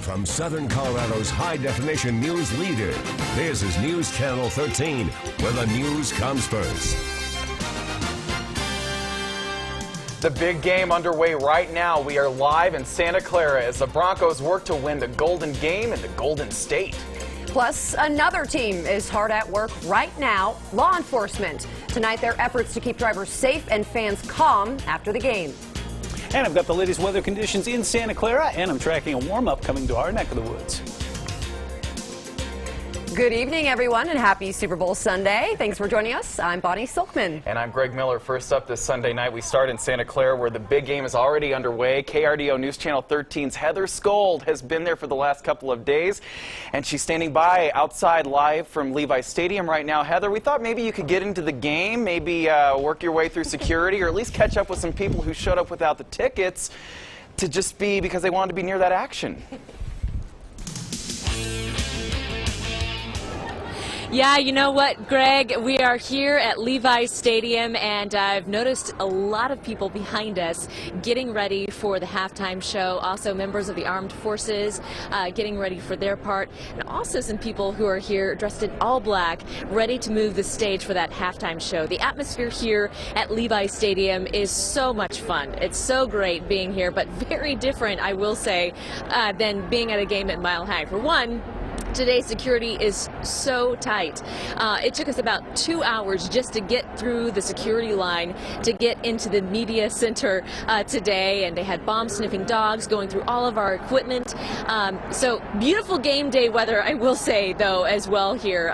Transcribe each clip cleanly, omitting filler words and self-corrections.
From Southern Colorado's high-definition news leader, this is News Channel 13, where the news comes first. The big game underway right now. We are live in Santa Clara as the Broncos work to win the Golden Game in the Golden State. Plus, another team is hard at work right now, law enforcement. Tonight, their efforts to keep drivers safe and fans calm after the game. And I've got the latest weather conditions in Santa Clara, and I'm tracking a warm-up coming to our neck of the woods. Good evening, everyone, and happy Super Bowl Sunday. Thanks for joining us. I'm Bonnie Silkman. And I'm Greg Miller. First up this Sunday night, we start in Santa Clara, where the big game is already underway. KRDO News Channel 13's Heather Skold has been there for the last couple of days, and she's standing by outside live from Levi Stadium right now. Heather, we thought maybe you could get into the game, maybe work your way through security, or at least catch up with some people who showed up without the tickets to just be because they wanted to be near that action. Yeah, you know what, Greg? We are here at Levi Stadium, and I've noticed a lot of people behind us getting ready for the halftime show. Also, members of the armed forces getting ready for their part, and also some people who are here dressed in all black, ready to move the stage for that halftime show. The atmosphere here at Levi Stadium is so much fun. It's so great being here, but very different, I will say, than being at a game at Mile High. For one, today's security is so tight. It took us about 2 hours just to get through the security line to get into the media center today, and they had bomb-sniffing dogs going through all of our equipment. So beautiful game day weather, I will say, though, as well here.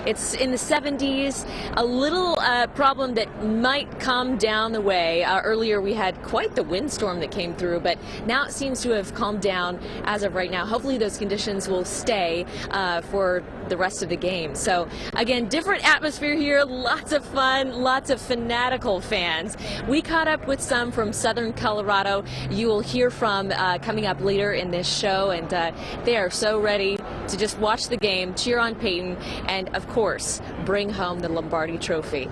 It's in the 70s, a little problem that might come down the way. Earlier we had quite the windstorm that came through, but now it seems to have calmed down as of right now. Hopefully those conditions will stay for the rest of the game. So again, different atmosphere here, lots of fun, lots of fanatical fans. We caught up with some from Southern Colorado. You will hear from coming up later in this show, and they are so ready to just watch the game, cheer on Peyton, and of course bring home the Lombardi Trophy.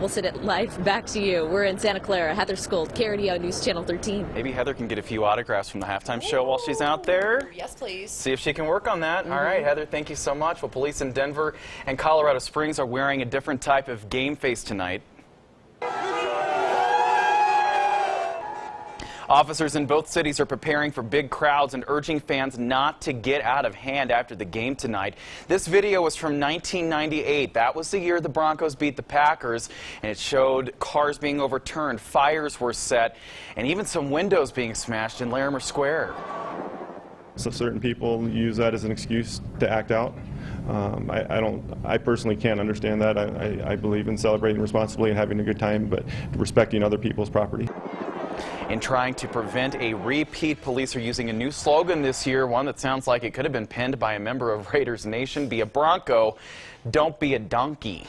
We'll send it live back to you. We're in Santa Clara. Heather Skold, KRDO News Channel 13. Maybe Heather can get a few autographs from the halftime show while she's out there. Yes, please. See if she can work on that. All right, Heather, thank you so much. Well, police in Denver and Colorado Springs are wearing a different type of game face tonight. Officers in both cities are preparing for big crowds and urging fans not to get out of hand after the game tonight. This video was from 1998. That was the year the Broncos beat the Packers, and it showed cars being overturned, fires were set, and even some windows being smashed in Larimer Square. So certain people use that as an excuse to act out. I personally can't understand that. I believe in celebrating responsibly and having a good time, but respecting other people's property. In trying to prevent a repeat, police are using a new slogan this year, one that sounds like it could have been penned by a member of Raiders Nation. Be a Bronco, don't be a donkey.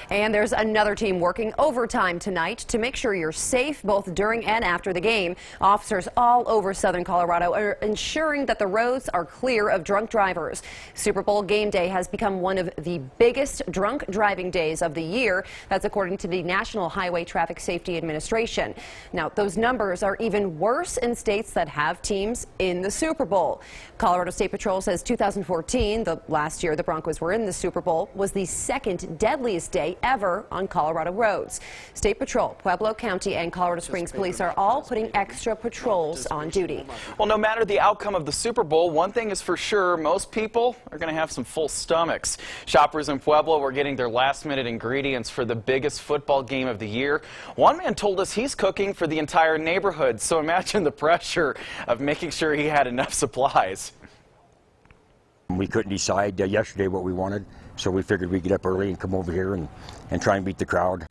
And there's another team working overtime tonight to make sure you're safe both during and after the game. Officers all over Southern Colorado are ensuring that the roads are clear of drunk drivers. Super Bowl game day has become one of the biggest drunk driving days of the year. That's according to the National Highway Traffic Safety Administration. Now, those numbers are even worse in states that have teams in the Super Bowl. Colorado State Patrol says 2014, the last year the Broncos were in the Super Bowl, was the second deadliest day ever on Colorado roads. State Patrol, Pueblo County, and Colorado Springs Police are all putting extra patrols on duty. Well, no matter the outcome of the Super Bowl, one thing is for sure, most people are going to have some full stomachs. Shoppers in Pueblo were getting their last-minute ingredients for the biggest football game of the year. One man told us he's cooking for the entire neighborhood, so imagine the pressure of making sure he had enough supplies. We couldn't decide yesterday what we wanted, so we figured we'd get up early and come over here and try and beat the crowd.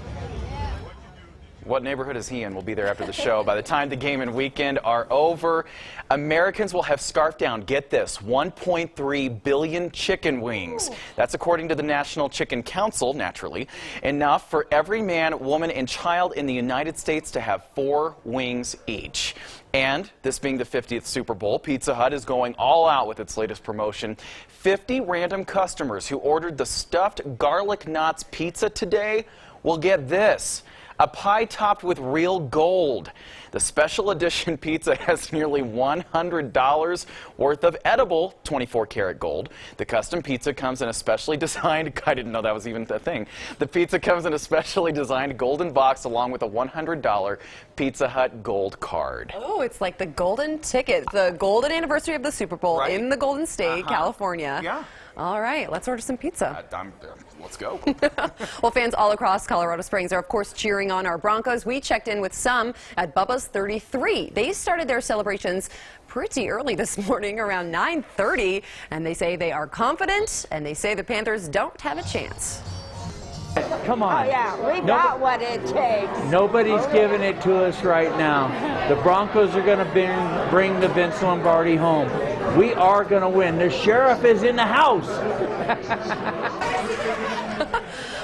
What neighborhood is he in? We'll be there after the show. By the time the game and weekend are over, Americans will have scarfed down, get this, 1.3 billion chicken wings. That's according to the National Chicken Council, naturally. Enough for every man, woman, and child in the United States to have 4 wings each. And this being the 50th Super Bowl, Pizza Hut is going all out with its latest promotion. 50 random customers who ordered the stuffed garlic knots pizza today will get this: a pie topped with real gold. The special edition pizza has nearly $100 worth of edible 24-karat gold. The custom pizza comes in a specially designed, I didn't know that was even a thing. The pizza comes in a specially designed golden box along with a $100 Pizza Hut gold card. Oh, it's like the golden ticket, the golden anniversary of the Super Bowl in the Golden State, California. Yeah. All right, let's order some pizza. Let's go. Well, fans all across Colorado Springs are, of course, cheering on our Broncos. We checked in with some at Bubba's 33. They started their celebrations pretty early this morning, around 9:30, and they say they are confident, and they say the Panthers don't have a chance. Come on. Oh, yeah, we got what it takes. Nobody's giving it to us right now. The Broncos are going to bring the Vince Lombardi home. We are going to win. The sheriff is in the house.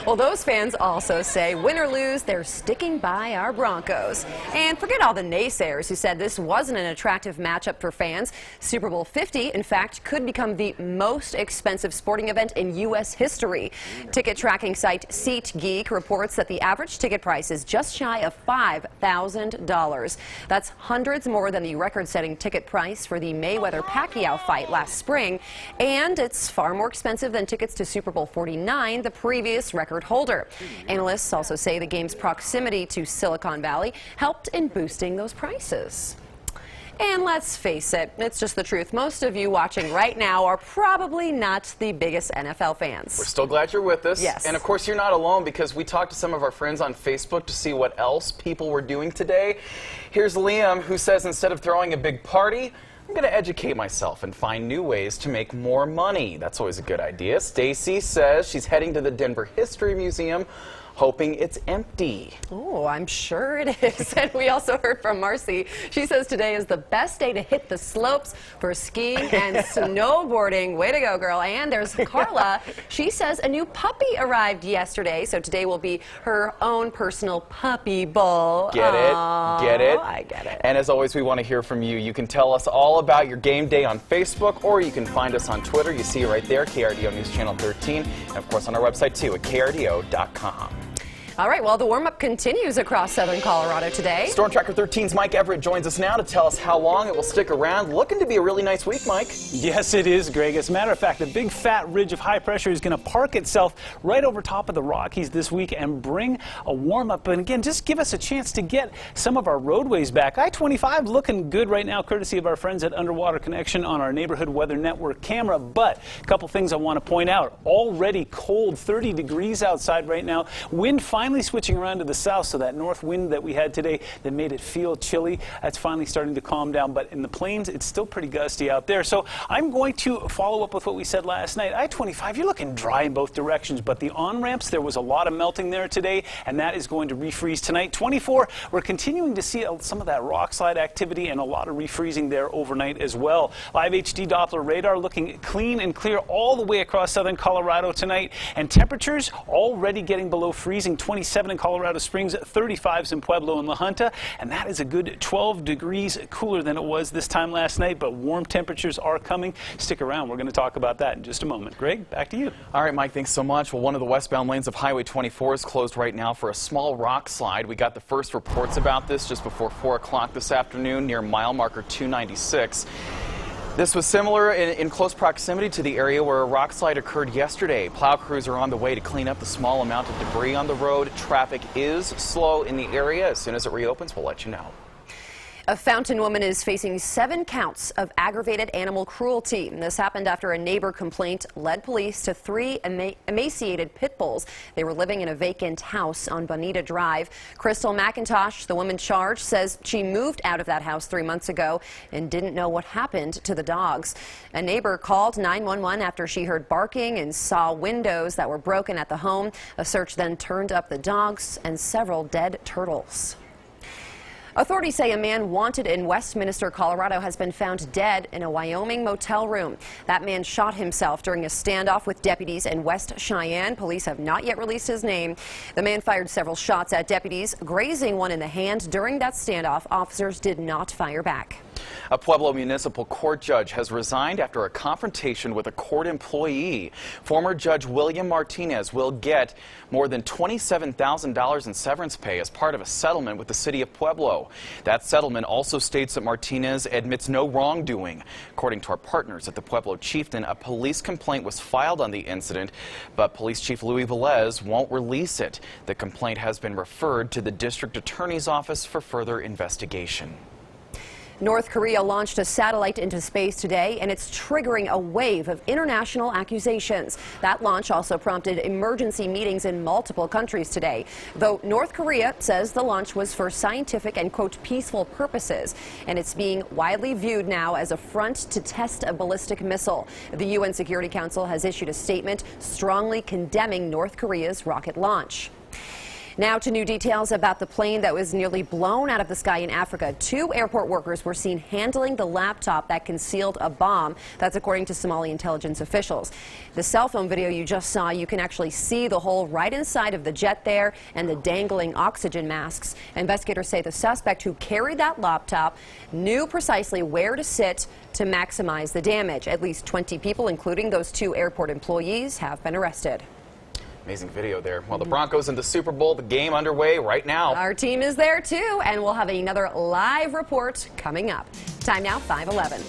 Well, those fans also say, win or lose, they're sticking by our Broncos. And forget all the naysayers who said this wasn't an attractive matchup for fans. Super Bowl 50, in fact, could become the most expensive sporting event in U.S. history. Ticket tracking site SeatGeek reports that the average ticket price is just shy of $5,000. That's hundreds more than the record-setting ticket price for the Mayweather-Pacquiao fight last spring. And it's far more expensive than tickets to Super Bowl 49, the previous record holder. Analysts also say the game's proximity to Silicon Valley helped in boosting those prices. And let's face it, it's just the truth. Most of you watching right now are probably not the biggest NFL fans. We're still glad you're with us. Yes. And of course, you're not alone because we talked to some of our friends on Facebook to see what else people were doing today. Here's Liam, who says instead of throwing a big party, I'm going to educate myself and find new ways to make more money. That's always a good idea. Stacy says she's heading to the Denver History Museum, hoping it's empty. Oh, I'm sure it is. And we also heard from Marcy. She says today is the best day to hit the slopes for skiing and snowboarding. Way to go, girl. And there's Carla. She says a new puppy arrived yesterday, so today will be her own personal puppy bowl. Get it? Get it? I get it. And as always, we want to hear from you. You can tell us all about your game day on Facebook, or you can find us on Twitter. You see it right there, KRDO News Channel 13, and of course on our website too at krdo.com. All right, well, the warm-up continues across southern Colorado today. Storm Tracker 13's Mike Everett joins us now to tell us how long it will stick around. Looking to be a really nice week, Mike. Yes, it is, Greg. As a matter of fact, the big fat ridge of high pressure is going to park itself right over top of the Rockies this week and bring a warm-up. And again, just give us a chance to get some of our roadways back. I-25 looking good right now, courtesy of our friends at Underwater Connection on our Neighborhood Weather Network camera. But a couple things I want to point out. Already cold, 30 degrees outside right now. Wind finally switching around to the south, so that north wind that we had today that made it feel chilly, that's finally starting to calm down. But in the plains, it's still pretty gusty out there. So I'm going to follow up with what we said last night. I-25, you're looking dry in both directions, but the on-ramps, there was a lot of melting there today, and that is going to refreeze tonight. 24, we're continuing to see some of that rock slide activity and a lot of refreezing there overnight as well. Live HD Doppler radar looking clean and clear all the way across southern Colorado tonight, and temperatures already getting below freezing. 27 in Colorado Springs, 35s in Pueblo and La Junta, and that is a good 12 degrees cooler than it was this time last night, but warm temperatures are coming. Stick around. We're going to talk about that in just a moment. Greg, back to you. All right, Mike, thanks so much. Well, one of the westbound lanes of Highway 24 is closed right now for a small rock slide. We got the first reports about this just before 4 o'clock this afternoon near mile marker 296. This was similar in close proximity to the area where a rock slide occurred yesterday. Plow crews are on the way to clean up the small amount of debris on the road. Traffic is slow in the area. As soon as it reopens, we'll let you know. A Fountain woman is facing 7 counts of aggravated animal cruelty. This happened after a neighbor complaint led police to 3 emaciated pit bulls. They were living in a vacant house on Bonita Drive. Crystal McIntosh, the woman charged, says she moved out of that house 3 months ago and didn't know what happened to the dogs. A neighbor called 911 after she heard barking and saw windows that were broken at the home. A search then turned up the dogs and several dead turtles. Authorities say a man wanted in Westminster, Colorado, has been found dead in a Wyoming motel room. That man shot himself during a standoff with deputies in West Cheyenne. Police have not yet released his name. The man fired several shots at deputies, grazing one in the hand. During that standoff, officers did not fire back. A Pueblo Municipal Court judge has resigned after a confrontation with a court employee. Former Judge William Martinez will get more than $27,000 in severance pay as part of a settlement with the city of Pueblo. That settlement also states that Martinez admits no wrongdoing. According to our partners at the Pueblo Chieftain, a police complaint was filed on the incident, but Police Chief Luis Velez won't release it. The complaint has been referred to the district attorney's office for further investigation. North Korea launched a satellite into space today, and it's triggering a wave of international accusations. That launch also prompted emergency meetings in multiple countries today, though North Korea says the launch was for scientific and, quote, peaceful purposes, and it's being widely viewed now as a front to test a ballistic missile. The UN Security Council has issued a statement strongly condemning North Korea's rocket launch. Now to new details about the plane that was nearly blown out of the sky in Africa. 2 airport workers were seen handling the laptop that concealed a bomb. That's according to Somali intelligence officials. The cell phone video you just saw, you can actually see the hole right inside of the jet there and the dangling oxygen masks. Investigators say the suspect who carried that laptop knew precisely where to sit to maximize the damage. At least 20 people, including those 2 airport employees, have been arrested. Amazing video there. Well, the Broncos in the Super Bowl, the game underway right now. Our team is there too, and we'll have another live report coming up. Time now, 5:11.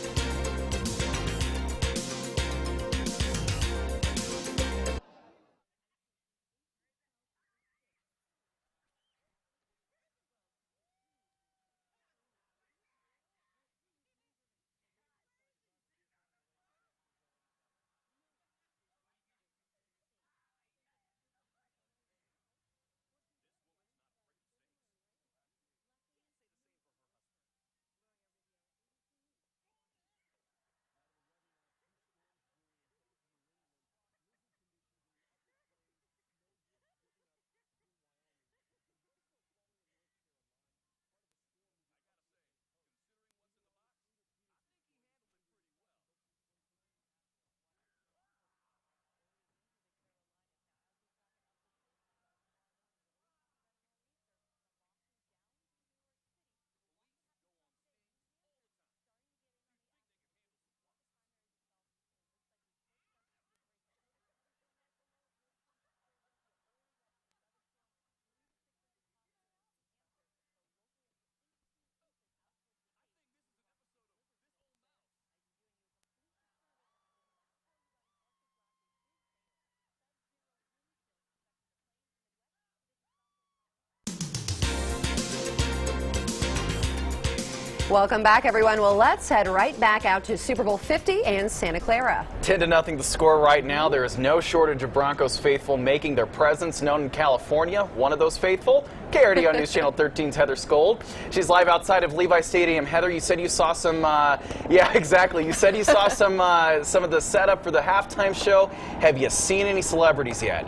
Welcome back, everyone. Well, let's head right back out to Super Bowl 50 and Santa Clara. 10-0 the score right now. There is no shortage of Broncos faithful making their presence known in California. One of those faithful, KRDO News Channel 13's Heather Skold. She's live outside of Levi Stadium. Heather, you said you saw some, yeah, exactly. You said you saw some of the setup for the halftime show. Have you seen any celebrities yet?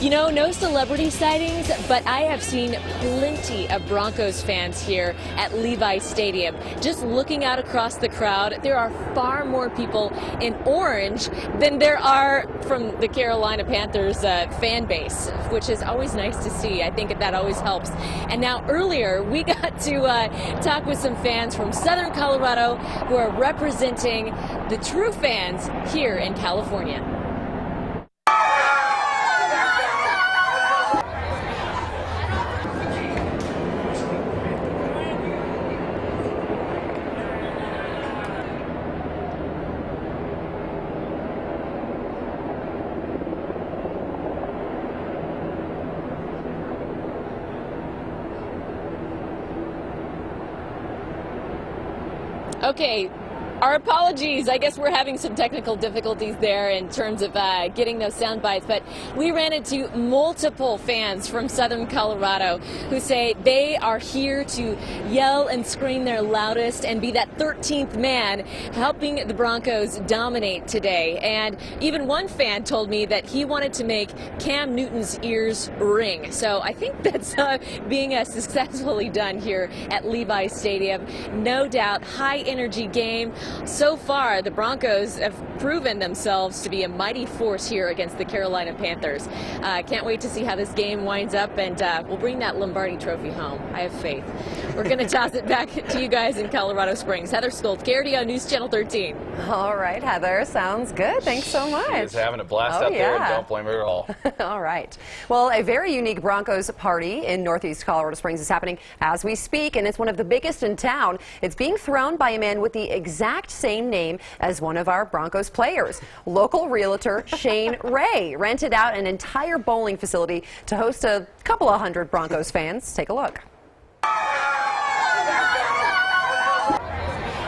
You know, no celebrity sightings, but I have seen plenty of Broncos fans here at Levi Stadium. Just looking out across the crowd, there are far more people in orange than there are from the Carolina Panthers fan base, which is always nice to see. I think that always helps. And now earlier, we got to talk with some fans from Southern Colorado who are representing the true fans here in California. Okay, our apologies. I guess we're having some technical difficulties there in terms of getting those sound bites, but we ran into multiple fans from Southern Colorado who say they are here to yell and scream their loudest and be that 13th man helping the Broncos dominate today. And even one fan told me that he wanted to make Cam Newton's ears ring. So I think that's being successfully done here at Levi Stadium. No doubt, high energy game. So far, the Broncos have proven themselves to be a mighty force here against the Carolina Panthers. Can't wait to see how this game winds up, and we'll bring that Lombardi Trophy home. I have faith. We're going to toss it back to you guys in Colorado Springs. Heather Stoltz, KRDO News Channel 13. All right, Heather. Sounds good. Thanks so much. She is having a blast out there, and don't blame her at all. All right. Well, a very unique Broncos party in Northeast Colorado Springs is happening as we speak, and it's one of the biggest in town. It's being thrown by a man with the exact same name as one of our Broncos players. Local realtor Shane Ray rented out an entire bowling facility to host a couple of hundred Broncos fans. Take a look.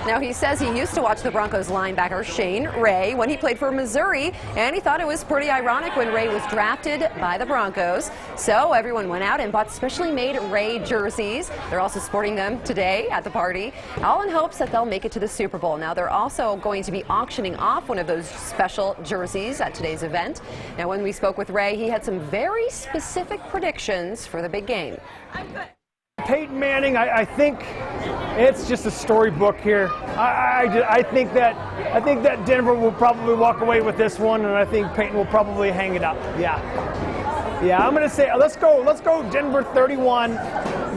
Now, he says he used to watch the Broncos linebacker Shane Ray when he played for Missouri, and he thought it was pretty ironic when Ray was drafted by the Broncos. So everyone went out and bought specially made Ray jerseys. They're also sporting them today at the party, all in hopes that they'll make it to the Super Bowl. Now, they're also going to be auctioning off one of those special jerseys at today's event. Now, when we spoke with Ray, he had some very specific predictions for the big game. Peyton Manning, I think it's just a storybook here. I think that Denver will probably walk away with this one, and I think Peyton will probably hang it up. Yeah, I'm going to say let's go Denver 31,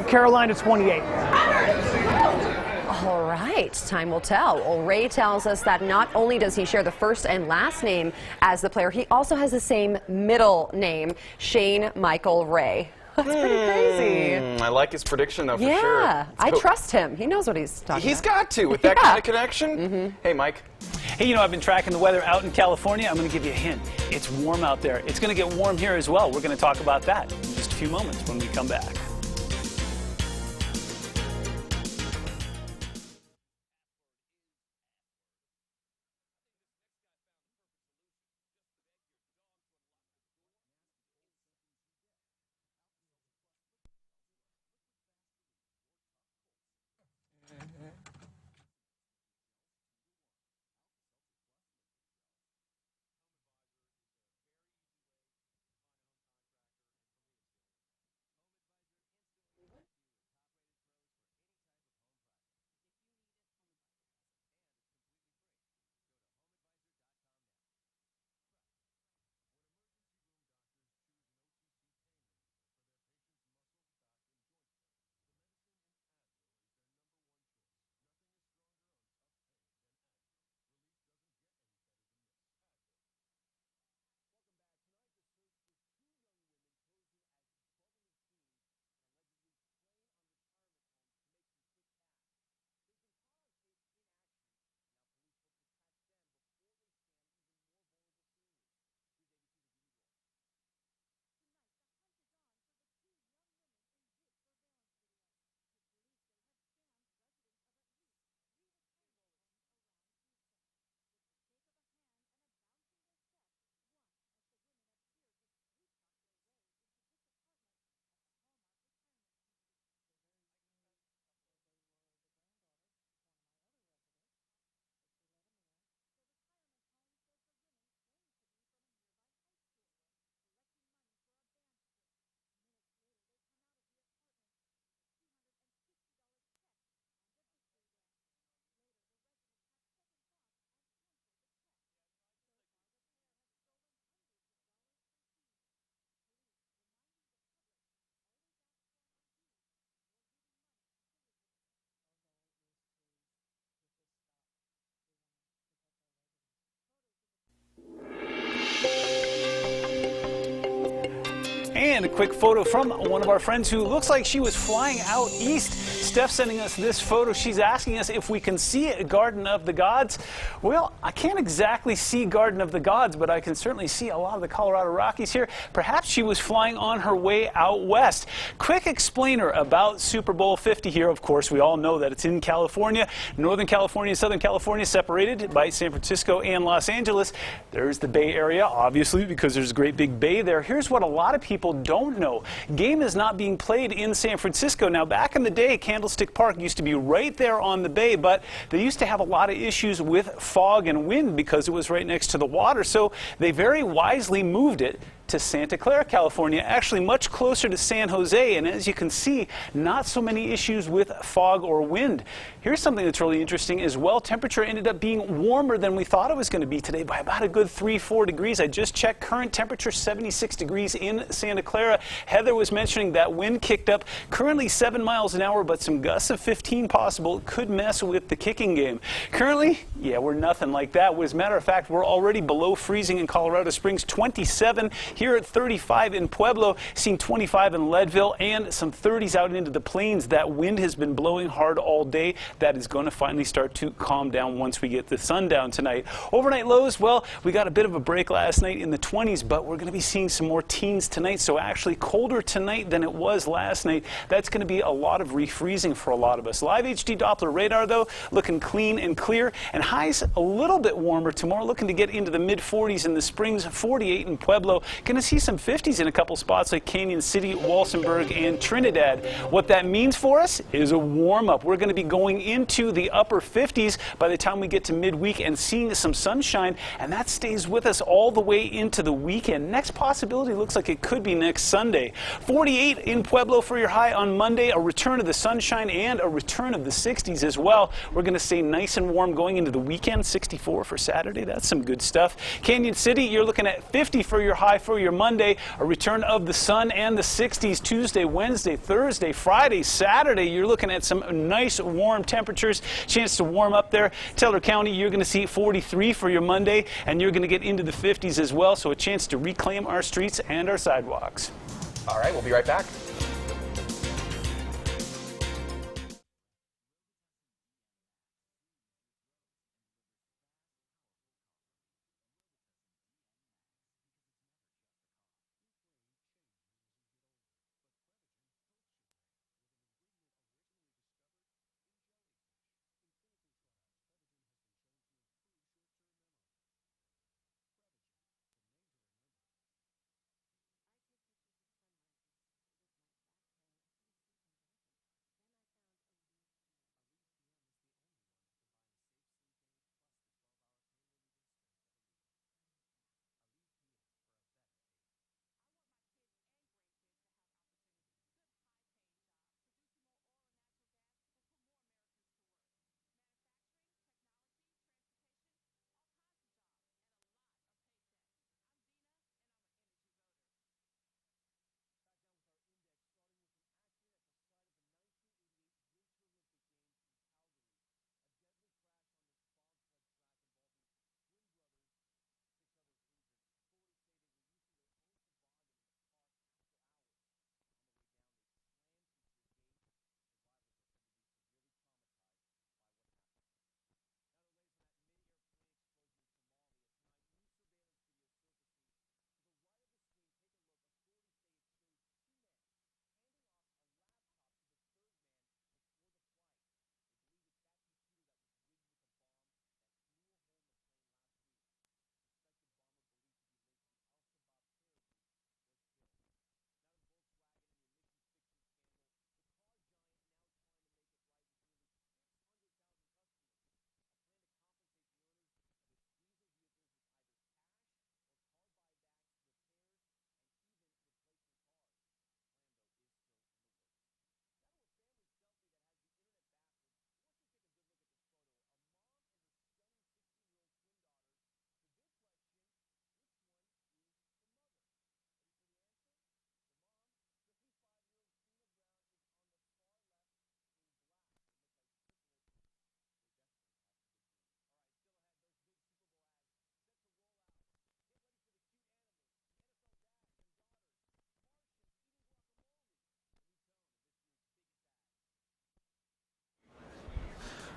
Carolina 28. All right, time will tell. Well, Ray tells us that not only does he share the first and last name as the player, he also has the same middle name, Shane Michael Ray. That's pretty crazy. I like his prediction, though, for sure. Yeah, I trust him. He knows what he's talking about. He's got to, with that kind of connection. Hey, Mike. Hey, you know, I've been tracking the weather out in California. I'm going to give you a hint. It's warm out there. It's going to get warm here as well. We're going to talk about that in just a few moments when we come back. And a quick photo from one of our friends who looks like she was flying out east. Steph sending us this photo. She's asking us if we can see Garden of the Gods. Well, I can't exactly see Garden of the Gods, but I can certainly see a lot of the Colorado Rockies here. Perhaps she was flying on her way out west. Quick explainer about Super Bowl 50 here. Of course, we all know that it's in California. Northern California and Southern California separated by San Francisco and Los Angeles. There's the Bay Area, obviously, because there's a great big bay there. Here's what a lot of people don't know. Game is not being played in San Francisco. Now, back in the day, Candlestick Park used to be right there on the bay, but they used to have a lot of issues with fog and wind because it was right next to the water, so they very wisely moved it to Santa Clara, California, actually much closer to San Jose. And as you can see, not so many issues with fog or wind. Here's something that's really interesting as well. Temperature ended up being warmer than we thought it was going to be today by about a good 3-4 degrees. I just checked current temperature 76 degrees in Santa Clara. Heather was mentioning that wind kicked up, currently 7 miles an hour, but some gusts of 15 possible. Could mess with the kicking game. Currently, yeah, we're nothing like that. As a matter of fact, we're already below freezing in Colorado Springs, 27 here at 35 in Pueblo, seeing 25 in Leadville, and some 30s out into the plains. That wind has been blowing hard all day. That is going to finally start to calm down once we get the sun down tonight. Overnight lows, well, we got a bit of a break last night in the 20s, but we're going to be seeing some more teens tonight, so actually colder tonight than it was last night. That's going to be a lot of refreezing for a lot of us. Live HD Doppler radar, though, looking clean and clear, and highs a little bit warmer tomorrow, looking to get into the mid-40s in the Springs, 48 in Pueblo. Going to see some 50s in a couple spots like Canyon City, Walsenburg, and Trinidad. What that means for us is a warm-up. We're going to be going into the upper 50s by the time we get to midweek and seeing some sunshine, and that stays with us all the way into the weekend. Next possibility looks like it could be next Sunday. 48 in Pueblo for your high on Monday, a return of the sunshine and a return of the 60s as well. We're going to stay nice and warm going into the weekend. 64 for Saturday. That's some good stuff. Canyon City, you're looking at 50 for your high for your Monday, a return of the sun and the 60s Tuesday, Wednesday, Thursday, Friday, Saturday. You're looking at some nice warm temperatures. Chance to warm up there. Teller County, you're going to see 43 for your Monday, and you're going to get into the 50s as well, so a chance to reclaim our streets and our sidewalks. All right, we'll be right back.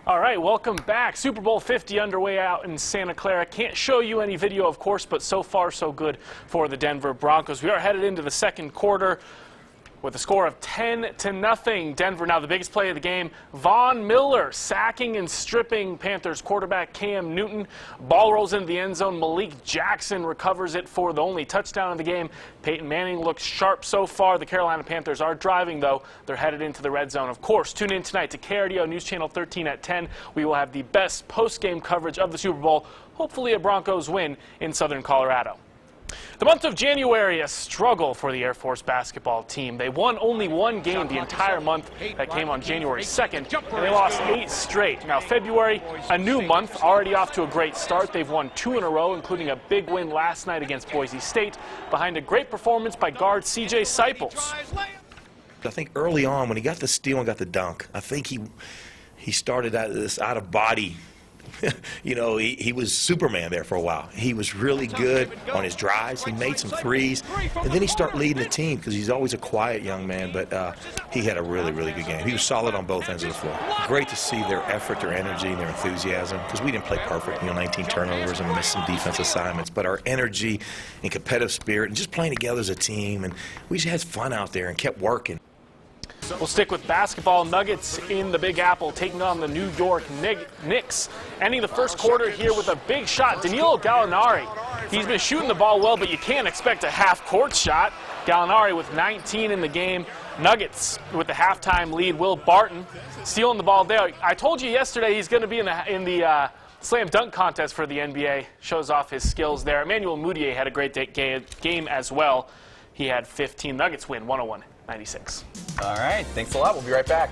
All right, welcome back. Super Bowl 50 underway out in Santa Clara. Can't show you any video, of course, but so far so good for the Denver Broncos. We are headed into the second quarter with a score of 10-0. Denver now the biggest play of the game. Von Miller sacking and stripping Panthers quarterback Cam Newton. Ball rolls into the end zone. Malik Jackson recovers it for the only touchdown of the game. Peyton Manning looks sharp so far. The Carolina Panthers are driving, though. They're headed into the red zone. Of course, tune in tonight to KRDO News Channel 13 at 10. We will have the best post-game coverage of the Super Bowl. Hopefully a Broncos win in Southern Colorado. The month of January, a struggle for the Air Force basketball team. They won only one game the entire month. That came on January 2nd, and they lost 8 straight. Now, February, a new month, already off to a great start. They've won 2 in a row, including a big win last night against Boise State, behind a great performance by guard C.J. Seipels. I think early on, when he got the steal and got the dunk, I think he started this out of body. You know, he was Superman there for a while. He was really good on his drives. He made some threes. And then he started leading the team because he's always a quiet young man. But he had a really, really good game. He was solid on both ends of the floor. Great to see their effort, their energy, and their enthusiasm, because we didn't play perfect. 19 turnovers and missed some defense assignments. But our energy and competitive spirit and just playing together as a team. And we just had fun out there and kept working. We'll stick with basketball. Nuggets in the Big Apple taking on the New York Knicks. Ending the first quarter here with a big shot. Danilo Gallinari. He's been shooting the ball well, but you can't expect a half-court shot. Gallinari with 19 in the game. Nuggets with the halftime lead. Will Barton stealing the ball there. I told you yesterday he's going to be in the slam dunk contest for the NBA. Shows off his skills there. Emmanuel Mudiay had a great game as well. He had 15. Nuggets win 101-96. All right, thanks a lot. We'll be right back.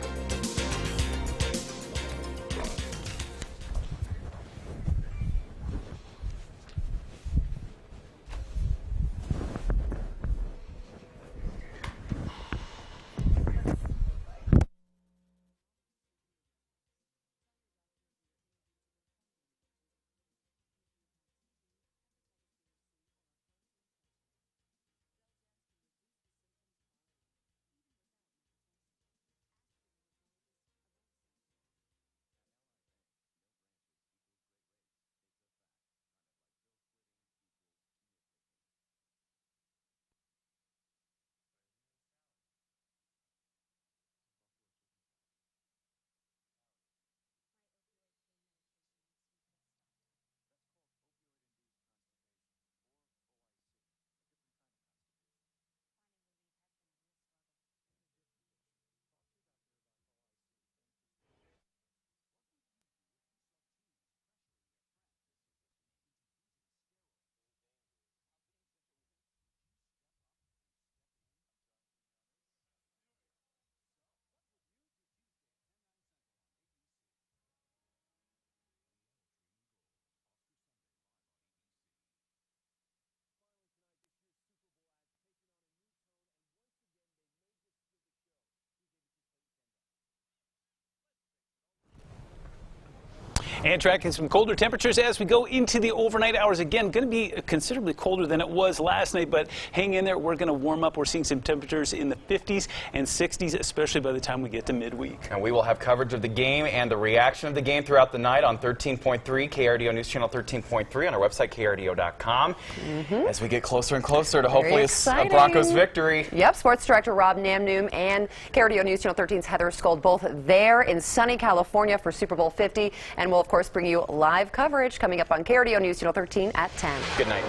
And tracking some colder temperatures as we go into the overnight hours. Again, going to be considerably colder than it was last night, but hang in there. We're going to warm up. We're seeing some temperatures in the 50s and 60s, especially by the time we get to midweek. And we will have coverage of the game and the reaction of the game throughout the night on 13.3, KRDO News Channel 13.3, on our website, krdo.com, as we get closer and closer to hopefully a Broncos victory. Yep, Sports Director Rob Namnoom and KRDO News Channel 13's Heather Skold both there in sunny California for Super Bowl 50, and we'll of course bring you live coverage coming up on KRDO News Channel 13 at 10. Good night.